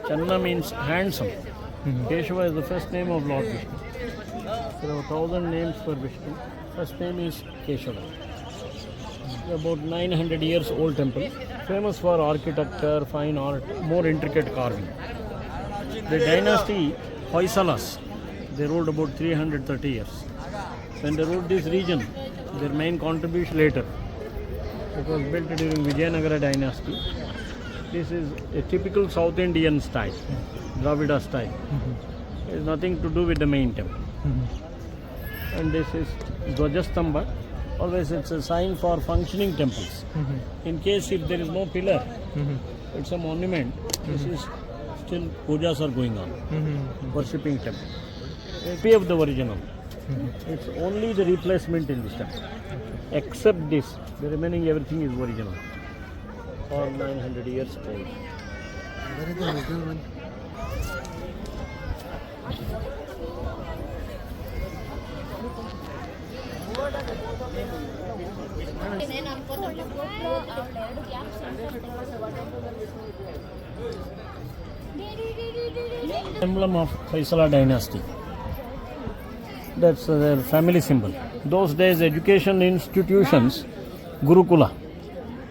Channa means handsome. Keshava is the first name of Lord Vishnu. There are 1,000 names for Vishnu. First name is Keshava. About 900 years old temple. Famous for architecture, fine art, more intricate carving. The dynasty Hoysalas, they ruled about 330 years. When they ruled this region, their main contribution later. It was built during Vijayanagara dynasty. This is a typical South Indian style, Dravida style. It has nothing to do with the main temple. And this is Dvajastamba. Always it's a sign for functioning temples. In case if there is no pillar, it's a monument. This is still pujas are going on, worshipping temple. Copy of the original. It's only the replacement in this temple. Except this, the remaining everything is original. All 900 years old. Where is the original one? Emblem of Hoysala dynasty. That's their family symbol. Those days, education institutions, Gurukula.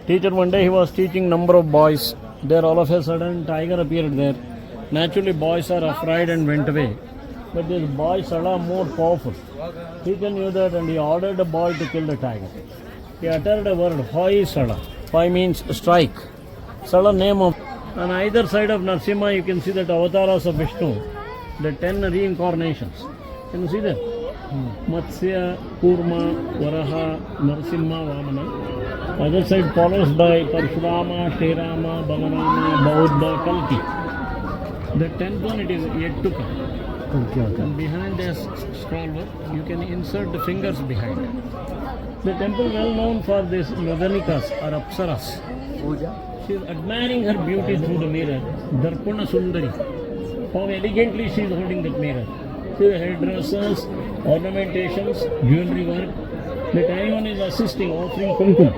Teacher one day he was teaching number of boys. There all of a sudden tiger appeared there. Naturally boys are afraid and went away. But this boy Sala more powerful. Teacher knew that and he ordered a boy to kill the tiger. He uttered a word, Hoy Sala. Hoy means strike. Sala name of. On either side of Narsimha you can see that avatars of Vishnu. The 10 reincarnations. Can you see that? Matsya, Kurma, Varaha, Narsimha, Vamana. Other side follows by Parshurama, Srirama, Balarama, Bauddha, Kalki. The 10th one it is yet to come. And behind this scroll work, you can insert the fingers behind. The temple well known for this Madanikas or Apsaras. She is admiring her beauty through the mirror. Darpana Sundari. How elegantly she is holding that mirror. See the hairdressers, ornamentations, jewelry work. The tiny one is assisting, offering kumkum.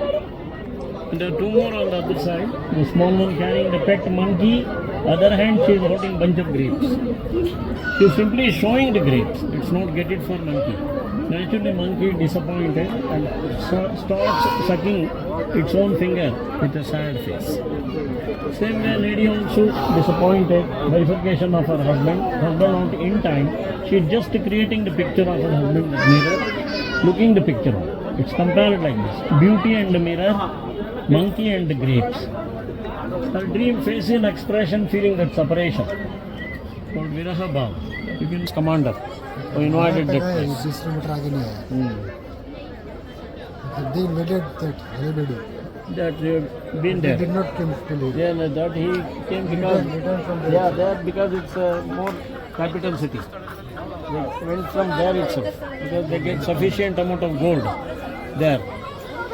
And there are two more on the other side. The small one carrying the pet monkey. Other hand she is holding bunch of grapes. She is simply showing the grapes. It's not get it for monkey. Naturally monkey disappointed and starts sucking its own finger with a sad face. Same way lady also disappointed, bifurcation of her husband. Husband not in time. She is just creating the picture of her husband in the mirror, looking the picture. It's compared like this. Beauty and the mirror, monkey and the grapes. Her dream facial expression feeling that separation. Called Viraha Bhav. You can commander who invited that place. They invaded that Halibadu. That you've been there. They did not come to live. Yeah, that he came because that because it's a more capital city. They went from there itself because they get sufficient amount of gold there.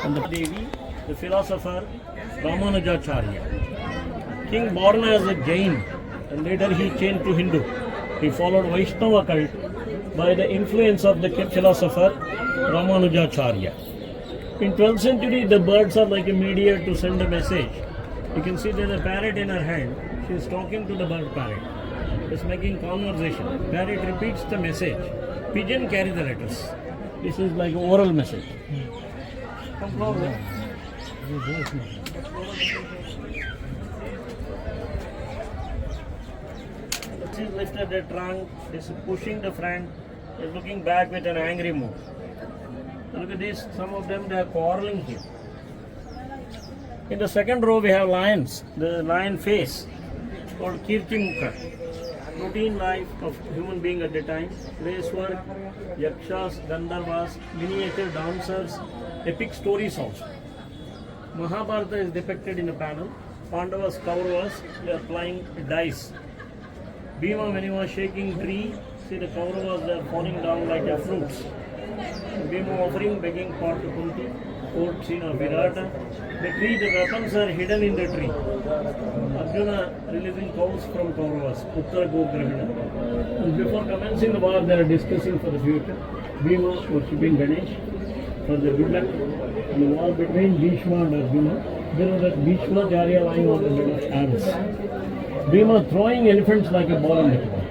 And the Devi, the philosopher Ramanujacharya, king born as a Jain and later he changed to Hindu. He followed Vaishnava cult by the influence of the philosopher Ramanujacharya. In 12th century, the birds are like a mediator to send a message. You can see there's a parrot in her hand. She is talking to the bird parrot. It's making conversation. Parrot repeats the message. Pigeon carry the letters. This is like oral message. Come closer. She lifted the trunk. Is pushing the front. Is looking back with an angry mood. Look at this, some of them they are quarreling here. In the second row we have lions, the lion face called Kirti Mukha. Routine life of human being at the time, race work, yakshas, gandharvas, miniature dancers, epic stories also. Mahabharata is depicted in a panel. Pandavas, Kauravas, they are playing dice. Bhima when he was shaking tree, see the Kauravas they are falling down like their fruits. Bhima offering, begging for to Kunti, old scene of Virata. The tree, the weapons are hidden in the tree. Arjuna releasing cows from Kauravas, Uttar Gograhana. And before commencing the war, they are discussing for the future. Bhima worshipping Ganesh for the good luck. And the war between Bhishma and Arjuna. There was that Bhishma Charya lying on the bed of arrows. Bhima throwing elephants like a ball in the air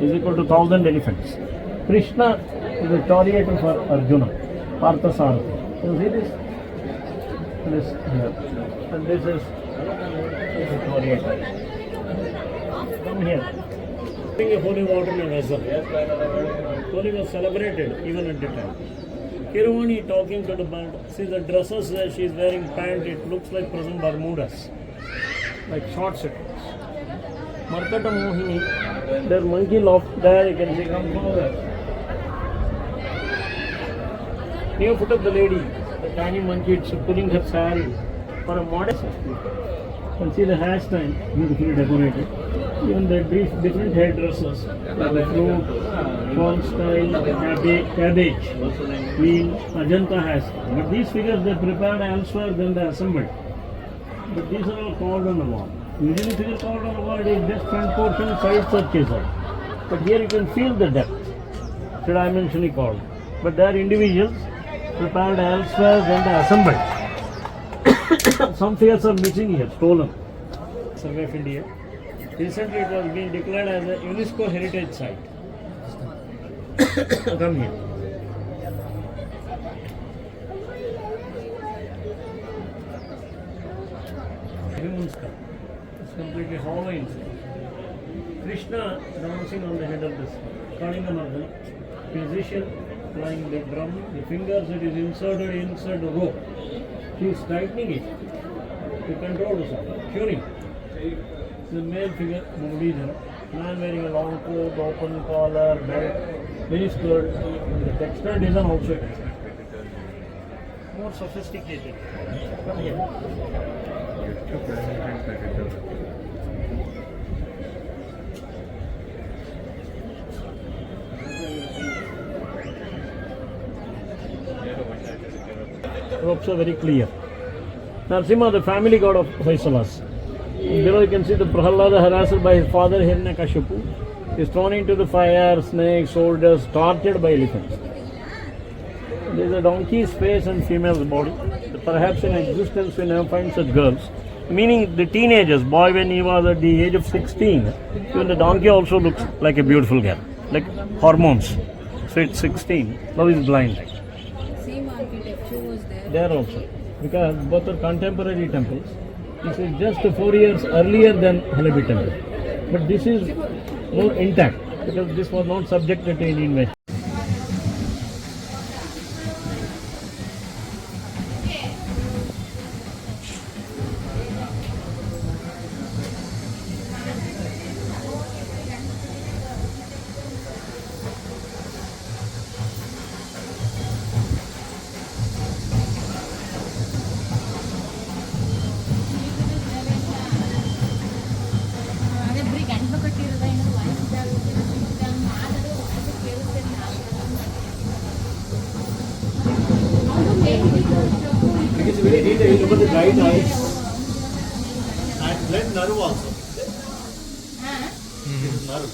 is equal to 1,000 elephants. Krishna is a charioteer for Arjuna, Parthasarathi. You see this? This here. And this is the charioteer. Come here. Bring a holy water in a vessel. Holy was celebrated even at the time. Kiruvani talking to the band. See the dresses that she is wearing pant, it looks like present Bermudas. Like short circuits. Markata Mohini, their monkey loft there, you can see, come forward. Near foot of the lady, the tiny monkey, it's pulling her saree for a modest. You can see the hairstyle, beautifully decorated. Even the different hairdressers, like the fruit, corn style, cabbage, wheel, Ajanta has. But these figures they prepared elsewhere than they assembled. But these are all called on the wall. Usually figure called on the wall is just front portion, side surface. But here you can feel the depth, three-dimensionally called. But they are individuals prepared elsewhere than they assembled. Some figures are missing here, stolen. Survey of India. Recently it was being declared as a UNESCO heritage site. Come here. Human skull. It's completely hollow inside. Krishna dancing on the head of this Kalinga Mardana. Musician playing the drum. The fingers it is inserted inside the rope. She is tightening it to control the sound. Tuning. The male figure, Buddhism, man wearing a long coat, open collar, belt, very skirt, the textile design also more sophisticated. Come here. Ropes are very clear. Narsimha, the family god of Hoysalas. Below you can see the Prahalada harassed by his father Hiranyakashipu is thrown into the fire, snakes, soldiers, tortured by elephants. There is a donkey's face and female's body. Perhaps in existence we never find such girls. Meaning the teenagers, boy when he was at the age of 16, even the donkey also looks like a beautiful girl, like hormones. So it's 16, now he's blind. Same architecture was there. There also, because both are contemporary temples. This is just 4 years earlier than Halebi temple. But this is more intact because this was not subjected to any invasion. ಅದೇ ಬರೀ ಗಂಟಲು ಕಟ್ಟಿರೋದ ಏನೋ voice It's very detailed. Look at the bright eyes and blood nerve also. This is nerve.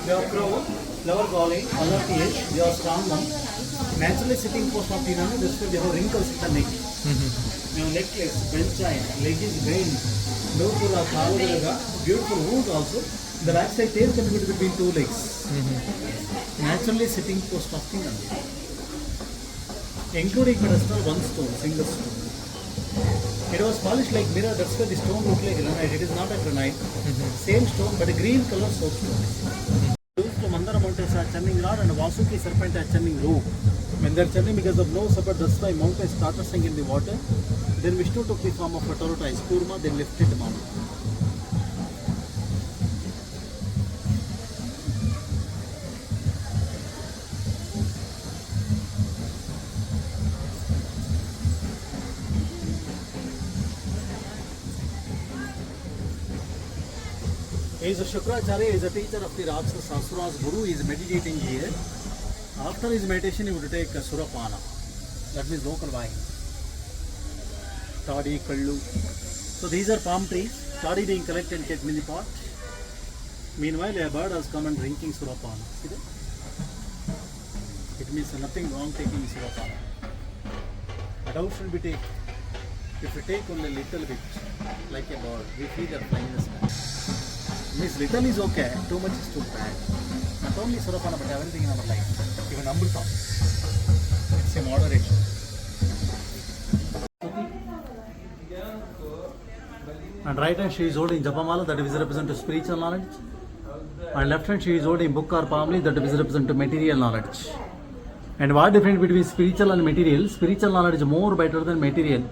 Your crow, flower calling, other pH, your strong one. Naturally sitting post of the runner, this will have wrinkles in the neck. Your necklace, bench eye, leg is vein, no pura, beautiful wound also. The backside tail can be between two legs. Naturally sitting post of the runner. Including pedestal, one stone, single stone. It was polished like mirror, that's why the stone looked like granite. It is not a granite. Same stone, but a green color soapstone. Used to Mandara mountains are churning rod and Vasuki serpent are churning rope. When they are churning because of no support, that's why mountains started sinking in the water. Then Vishnu took the form of a tortoise, Kurma, then lifted the mountain. He is a Shukracharya, he is a teacher of the Rakshas, Asura's guru, he is meditating here. After his meditation, he would take a Surapana. That means local wine. Toddy, Kallu. So these are palm trees. Toddy being collected and kept in the pot. Meanwhile, a bird has come and drinking Surapana. See that? It means nothing wrong taking Surapana. But how should we take? If you take only little bit, like a bird, we feel they're flying in the sky. Means little is okay, too much is too bad. Not only Surapana, but everything in our life. Even Amrita. It's a moderation. And right hand she is holding Japamala, that is represent to spiritual knowledge. And left hand she is holding book or palmly, that is represent to material knowledge. And what difference between spiritual and material? Spiritual knowledge is more better than material.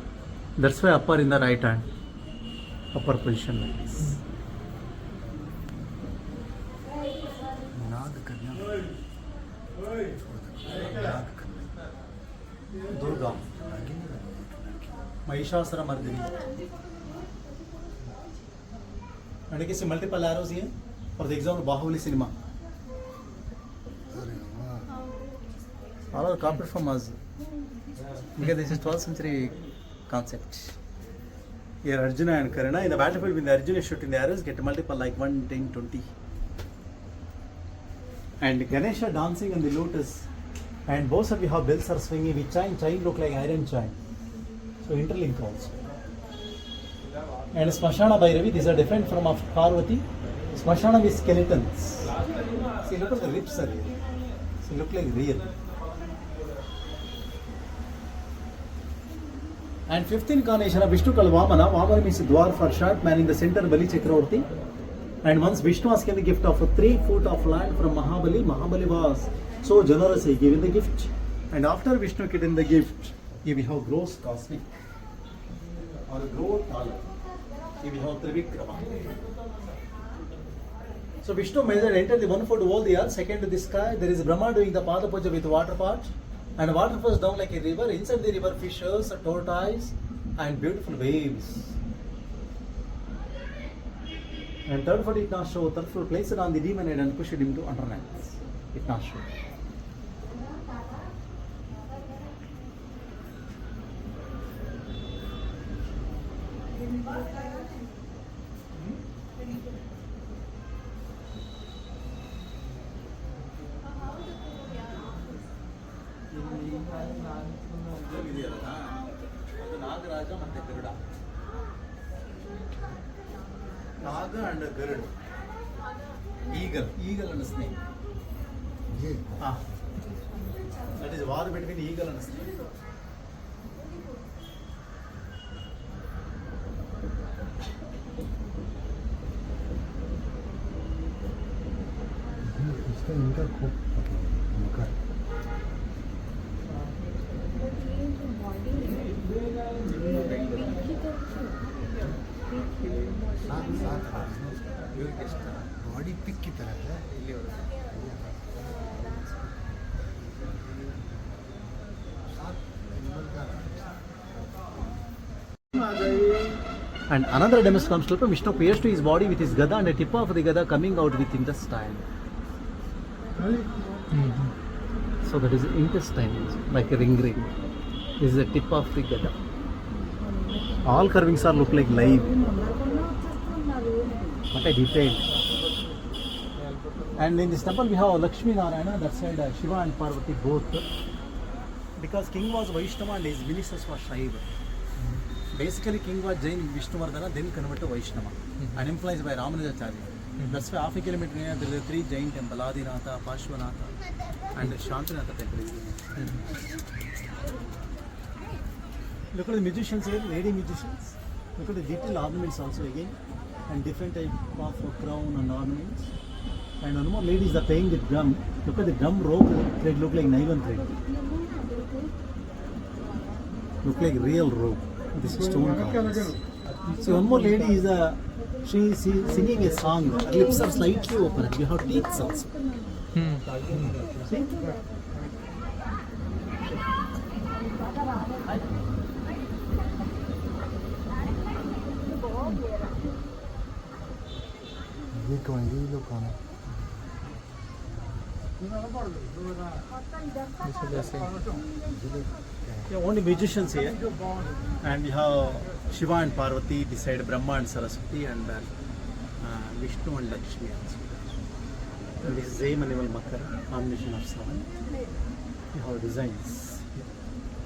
That's why upper in the right hand. Upper position like this. नाग कन्या नाग कन्या Durga. Mahishasura Mardini. And you can see multiple arrows here. For the example, Bahubali cinema. अरे वाह All are copied from us. Because this is 12th century concept. Here Arjuna and Karna, in the battlefield when the Arjuna is shooting the arrows, get multiple like 1, 10, 20. And Ganesha dancing on the lotus. And both of you have bells are swinging with chain look like iron chain. So interlink also. And Smashana Bhairavi, these are different from of Parvati. Smashana with skeletons. See, look at the lips are here. See, look like real. And fifth incarnation of Vishnu called Vamana. Vamana means Dwar for short, man in the center, Bali Chakravarti. And once Vishnu was given the gift of 3 foot of land from Mahabali, Mahabali was so generous, he gave the gift. And after Vishnu getting the gift, he will have gross cosmic or grow taller. He will have Trivikrama. So Vishnu measured, entered the 1 foot wall the earth, second to the sky. There is Brahma doing the Pada Puja with water part. And water flows down like a river. Inside the river, fishes, a tortoise, and beautiful waves. And third foot it not show. Third foot place it on the demon head and push it into underneath. It not show. Nagaraja ಮತ್ತೆ Garuda. Naga and Garuda. Eagle and a snake. ये That is war between eagle and snake. इसका इनका खूब इनका body pick की तरह है And another demonstration slope, Vishnu appears to his body with his gada and the tip of the gada coming out with intestine. So that is intestine, like a ring. This is the tip of the gada. All carvings are look like live. What a detail. And in this temple we have Lakshmi Narayana, that side Shiva and Parvati both. Because king was Vaishnava and his ministers were Shaiva. Basically king was Jain Vishnuvardhana, then converted to Vaishnava. And influenced by Ramanujacharya. That's why half a kilometer near there are 3 Jain temples, Adinatha, Pashwanatha and Shantinatha temple. Look at the musicians here, lady musicians. Look at the detailed ornaments also again. And different type of crown and ornaments. And one more ladies are playing the drum. Look at the drum rope thread, look like nylon thread. Look like real rope. This is stone carvings. So one more lady is she is singing a song. Her lips are slightly open. You have teeth also. See? ये कौन है ये लोग कौन है Yeah, only musicians here. And we have Shiva and Parvati beside Brahma and Saraswati and Vishnu and Lakshmi also. And this is same animal Makara, combination of 7. We have designs.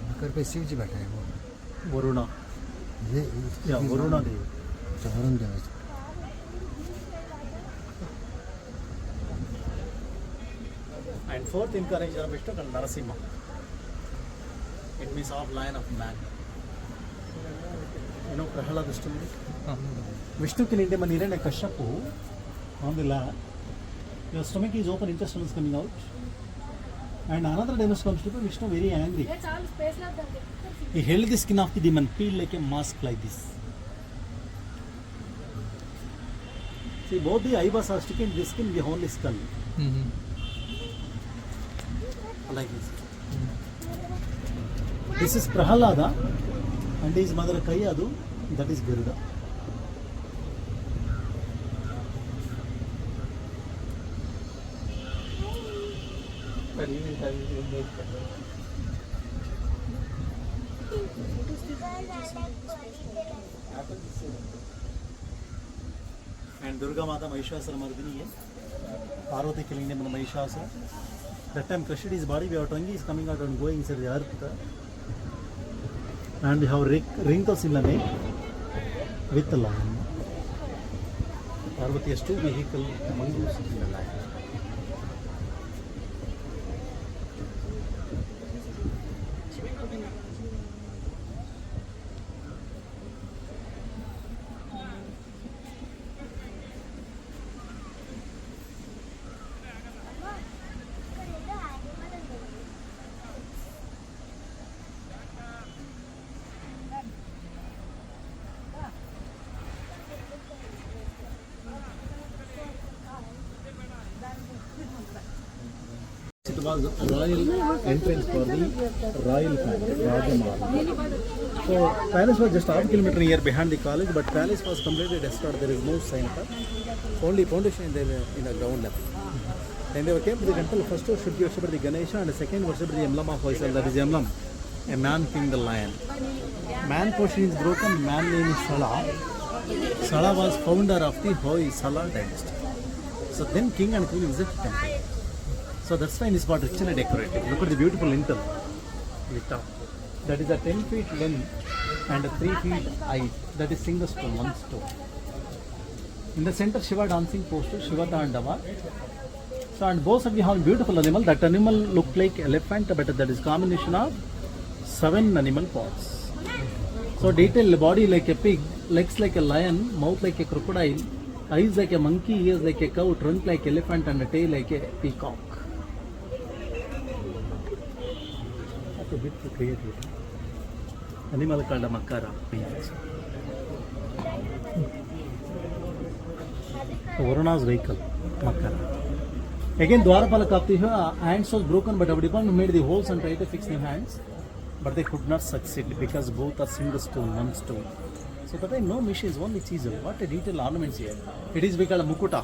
मकर पे शिव जी बैठे हैं वो Varuna. ये Yeah, Varuna Devi. Varun Dev And fourth incarnation of Vishnu called Narasimha. It means of lion of man. You know Prahalada story? Vishnu can eat him and Hiranyakashipu on the land. Your stomach is open, intestine is coming out. And another demon comes to Vishnu very angry. He held the skin of the demon, peeled like a mask like this. See, both the eyebrows are sticking the skin, the whole skull. Like this. This is Prahalada and his mother Kayadu, that is Garuda. And Durga Mata Mahishasura Mardini hai. Parvati killing him in Mahishasura. That time crushed his body, our tongue is coming out and going inside the earth. And we have wrinkles in the neck with the lion. Parvati has two vehicle mongoose in the lion. It was a royal entrance for the royal family, Rajamahal. So palace was just half a kilometer here behind the college, but palace was completely destroyed. There is no sign of it. Only foundation in the ground level. Then they came to the temple. First should be worshipped the Ganesha, and the second worshipped the emblem of Hoysala. That is emblem, a man king, the lion. Man portion is broken. Man name is Sala. Sala was founder of the Hoysala dynasty. So then king and queen visit the temple. So that's why it is got richly decorated. Look at the beautiful lintel with top. That is a 10 feet length and a 3 feet height. That is single stone, one stone. In the center, Shiva dancing posture, Shiva Dandava. So and both of you have beautiful animal. That animal look like elephant, but that is combination of 7 animal parts. So detailed body like a pig, legs like a lion, mouth like a crocodile, eyes like a monkey, ears like a cow, trunk like elephant, and a tail like a peacock. A bit to create it. Animal called a makara. Varuna's vehicle, makara. Again, Dwarapala Kapti, hands was broken, but Abdipan made the holes and tried to fix the hands, but they could not succeed because both are single stone, one stone. So that time no machines, only chisel. What a detailed ornaments here. It is called a mukuta.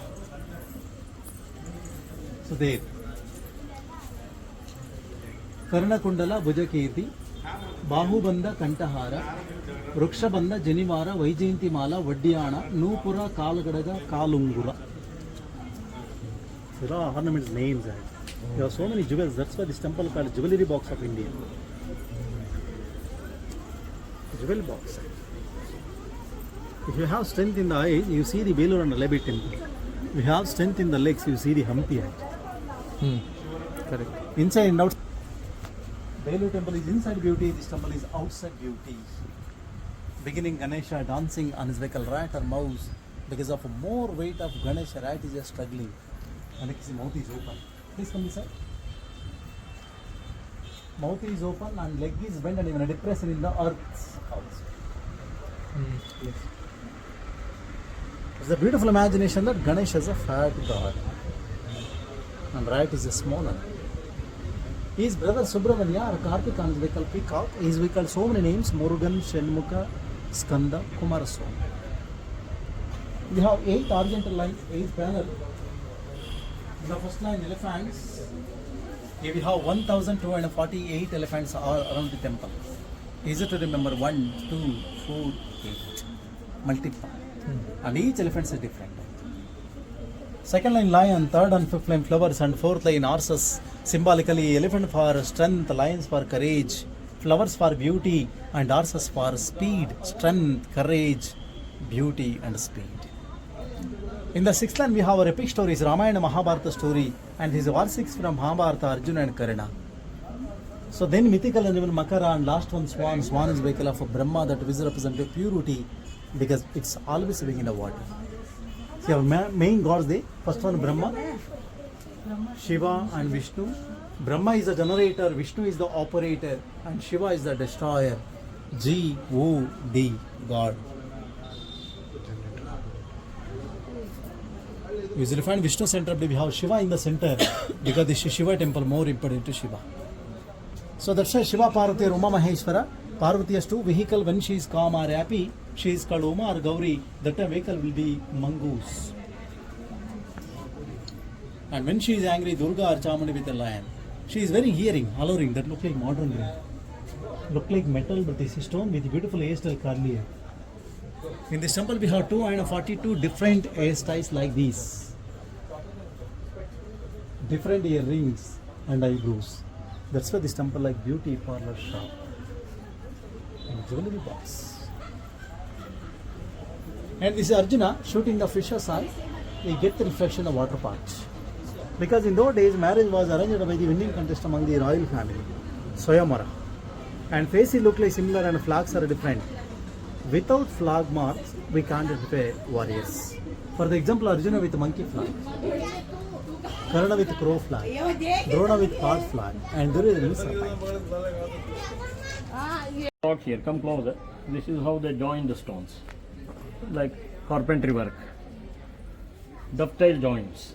So there. Karnakundala Bhujakirti, Bahubanda Kantahara, Rukshabanda Janivara, Vaijayanti Mala, Vadyana, Nupura Kalagadaga, Kalungura. There are ornaments names. There are so many jewels. That's why this temple is called Jewelry Box of India. Jewel box. If you have strength in the eyes, you see the Belur and the Lebi temple. If you have strength in the legs, you see the Hampi. Correct. Inside and outside. Belur temple is inside beauty, this temple is outside beauty. Beginning Ganesha dancing on his vehicle, rat or mouse. Because of more weight of Ganesha, rat is just struggling. And his mouth is open. Please come inside. Mouth is open and leg is bent and even a depression in the earth also. Yes. It's a beautiful imagination that Ganesha is a fat god and rat is a smaller. His brother Subramanya or Karthik on his vehicle peacock. His vehicle so many names: Murugan, Shenmukha, Skanda, Kumaraswamy. We have 8 horizontal lines, 8 panel. In the first line, elephants. Here we have 1,248 elephants all around the temple. Easy to remember: 1, 2, 4, 8. Multiple. And each elephant is different. Second line lion, third and fifth line flowers, and fourth line horses. Symbolically, elephant for strength, lions for courage, flowers for beauty, and horses for speed, strength, courage, beauty, and speed. In the sixth line, we have our epic stories, Ramayana Mahabharata story, and his Varsiks from Mahabharata, Arjuna and Karna. So then mythical animal Makara, and last one Swan. Swan is vehicle of Brahma that is represented purity because it's always living in the water. See our main gods there. First one Brahma, Shiva and Vishnu. Brahma is the generator, Vishnu is the operator, and Shiva is the destroyer. G-O-D, God. Usually find Vishnu center, we have Shiva in the center because this Shiva temple more important to Shiva. So that's why Shiva Parvati or Uma Maheshwara. Parvati has two vehicle. When she is calm or happy, she is called Uma or Gauri. That time vehicle will be mongoose. And when she is angry, Durga or Chamandi with a lion. She is very hearing, alluring. That look like modern ring. Look like metal, but this is stone with beautiful hairstyle curly hair. In this temple, we have 242 different hairstyles like these. Different earrings and eyebrows. That's why this temple like beauty parlor shop and jewelry box. And this is Arjuna shooting the fisher's eye. We get the reflection of water part. Because in those days, marriage was arranged by the winning contest among the royal family, Swayamvara. And faces look like similar and flags are different. Without flag marks, we can't identify warriors. For the example, Arjuna with monkey flag, Karna with crow flag, Drona with cod flag, and Duryodhana with serpent. Out here, come closer. This is how they join the stones, like carpentry work, dovetail joints.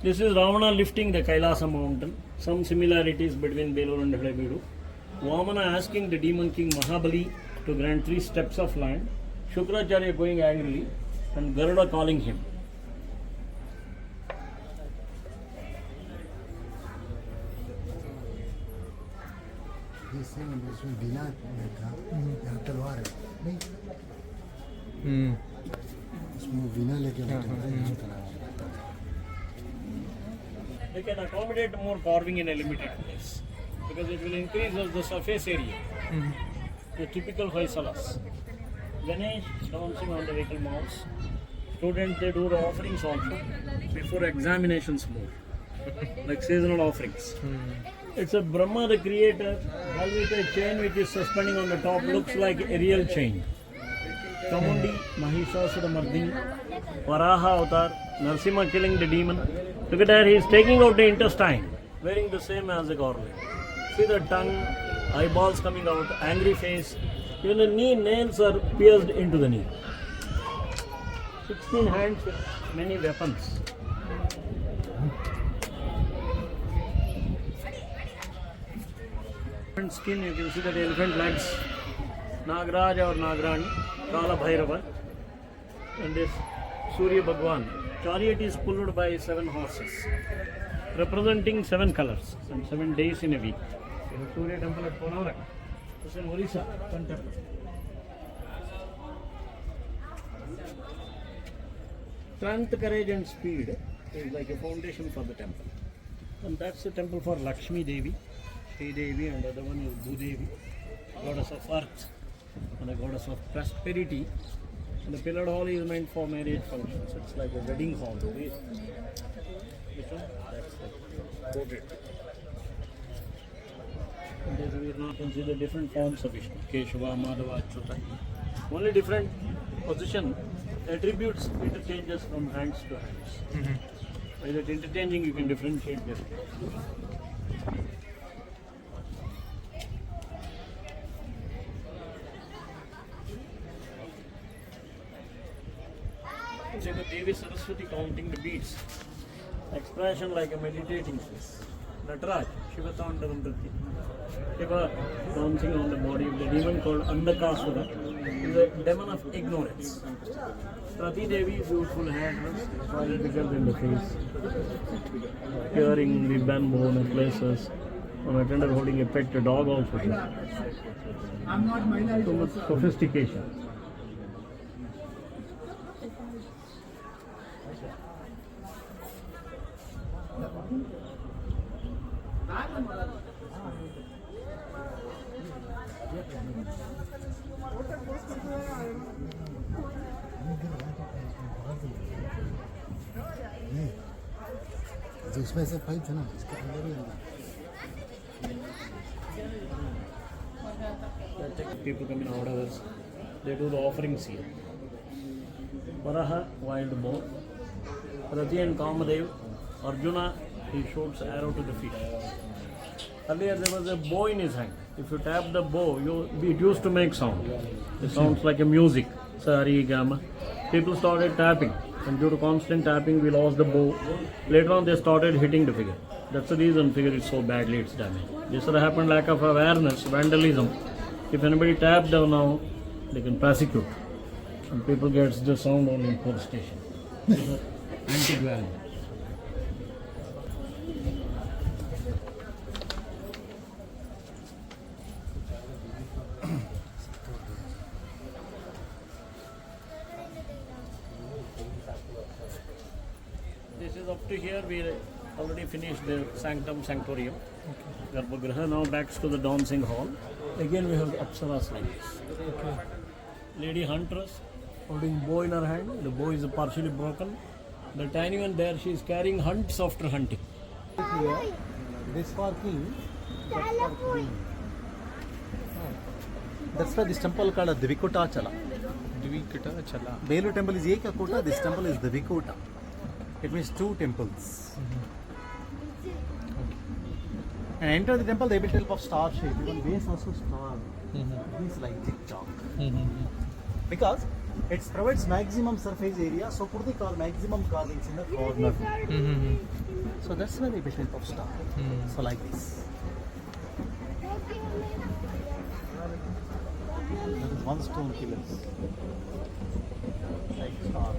This is Ravana lifting the Kailasa mountain. Some similarities between Belur and Halebeedu. Vamana asking the demon king Mahabali to grant 3 steps of land. Shukracharya going angrily, and Garuda calling him. ये same इसमें बिना था यहाँ तलवार है नहीं इसमें बिना लेके बैठे हैं यहाँ तलवार है They can accommodate more carving in a limited place because it will increase the surface area. The typical Hoysalas. Ganesh dancing on the vehicle mouse. Students, they do the offerings also before examinations more, like seasonal offerings. It's a Brahma, the creator, always a chain which is suspending on the top, looks like a real chain. Chamundi, Mahishasura Mardini, Varaha Avatar, Narsimha killing the demon. Look at that, he is taking out the intestine, wearing the same as the garland. See the tongue, eyeballs coming out, angry face. Even the knee nails are pierced into the knee. 16 hands with many weapons. Elephant skin, you can see that elephant legs. Nagraj or Nagrani, Kala Bhairava, and this Surya Bhagwan. Chariot is pulled by 7 horses, representing 7 colors and 7 days in a week. In the Surya temple at Konark, this is in Orissa, Sun temple. Strength, courage and speed is like a foundation for the temple. And that's the temple for Lakshmi Devi, Sri Devi, and the other one is Bhudevi, goddess of earth and the goddess of prosperity. And the pillared hall is meant for marriage functions. It's like a wedding hall. Which one? That's like quoted. And as we now consider different forms of Vishnu, Keshava, Madhava, Achyuta. Only different position, attributes interchanges from hands to hands. By that interchanging, you can differentiate them. See the Devi Saraswati counting the beads. Expression like a meditating face. Nataraj, Shiva Tandavandrati. Shiva dancing on the body of the demon called Andakasura. Is a demon of ignorance. Rati Devi, beautiful hair, slightly bigger than the face. Wearing the bamboo necklaces. On a tender holding a pet dog also. Too much sophistication. नहीं, जिसमें से pipe था ना इसके अंदर ही अंदर People come in orders. They do the offerings here. Varaha, wild boar. Rati and Kamadev. Arjuna, he shoots arrow to the fish. Earlier there was a bow in his hand. If you tap the bow, it used to make sound. It sounds like a music. Sari, Gama. People started tapping. And due to constant tapping, we lost the bow. Later on, they started hitting the figure. That's the reason figure is so badly it's damaged. This would happened lack of awareness, vandalism. If anybody tapped down now, they can prosecute. And people gets the sound only in police station. Anti-value. This is up to here. We already finished the sanctum sanctorium. Garbhagriha now back to the dancing hall. Again we have apsaras like this. Lady huntress holding bow in her hand. The bow is partially broken. The tiny one there, she is carrying hunts after hunting. Here, this for king, that for queen. That's why this temple called Dvikutachala. Dvikutachala. Belu temple is Ekakota, this temple is Dvikuta. It means two temples. And enter the temple, they will tell of star shape. Even base also star. It means like zigzag. Because it provides maximum surface area, so put the maximum carvings in the corner. So that's why they built of star. So like this. That is one stone pillars. Like star.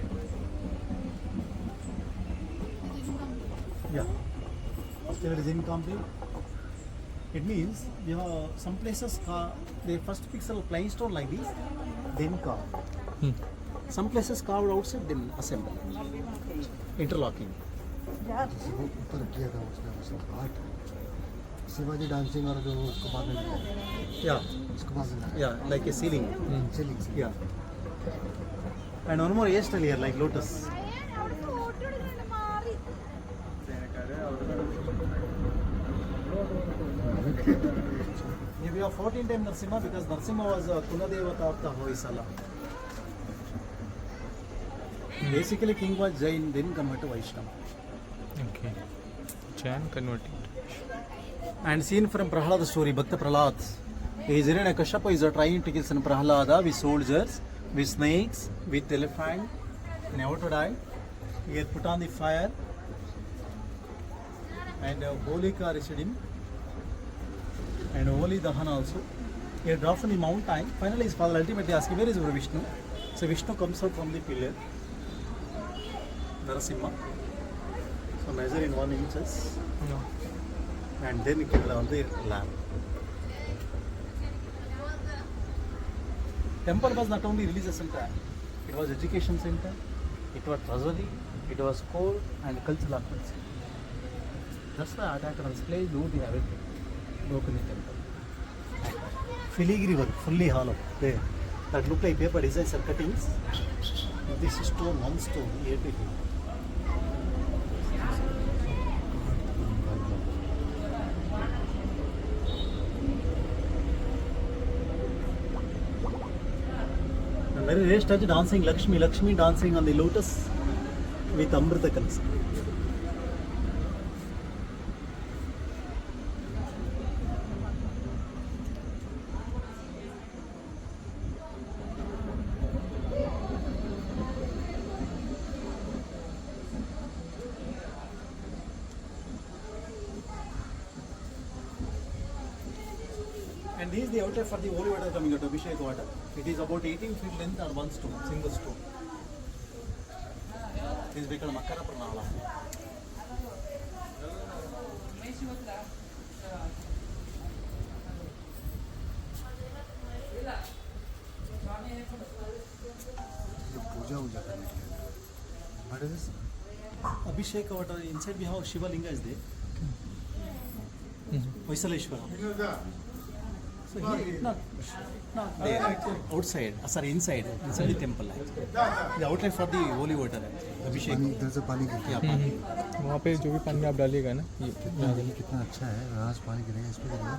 Yeah. First pillar is incomplete. It means you have some places the first pixel plain stone like this, then carve. Some places carved outside, then assemble. Interlocking. वो ऊपर किया था उसने उसका heart Shivaji dancing और जो उसको बाद में Yeah. उसको बाद में Yeah, like a ceiling. चलिए Yeah. And one more hairstyle here, like lotus. We have 14 times Narsimha because Narsimha was Kuladevata of the Hoysala. Basically, king was Jain, then converted to Vaishnava. Okay. Jain converted. And seen from Prahlada story, Bhakta Prahlad. Hiranyakashipu is trying to kill some Prahlada with soldiers, with snakes, with elephant, never to die. He had put on the fire, and Holika reached him, and Holi Dahan also. He had dropped from the mountain. Finally, his father ultimately asked him, where is your Vishnu? So Vishnu comes out from the pillar, Narasimha. So measure in 1 inches. No. And then kill on the lamp. Temple was not only religious center, it was education center, it was treasury, it was court and cultural occupancy. That's why attackers play do the everything. Broken the temple. Filigree work, fully hollow. There. That look like paper designs or cuttings. This is stone, one stone, everything. And very rare touch dancing Lakshmi dancing on the lotus with Amrita Kalasa. And this is the outlet for the holy water coming out, Abhishek water. It is about 18 feet length and one stone, single stone. This is become Makara Pranala. पूजा वूजा करने के लिए What is this? Abhishek water, inside we have Shiva Linga is there. Vaisaleshwara. So here, not there. Outside, sorry, inside the temple. The outlet for the holy water. Abhishek. पानी इधर से पानी गिरता है। वहाँ पे जो भी पानी आप डालिएगा ना ये ये कितना अच्छा है, यहाँ से पानी गिरेगा, इस पे गिरेगा।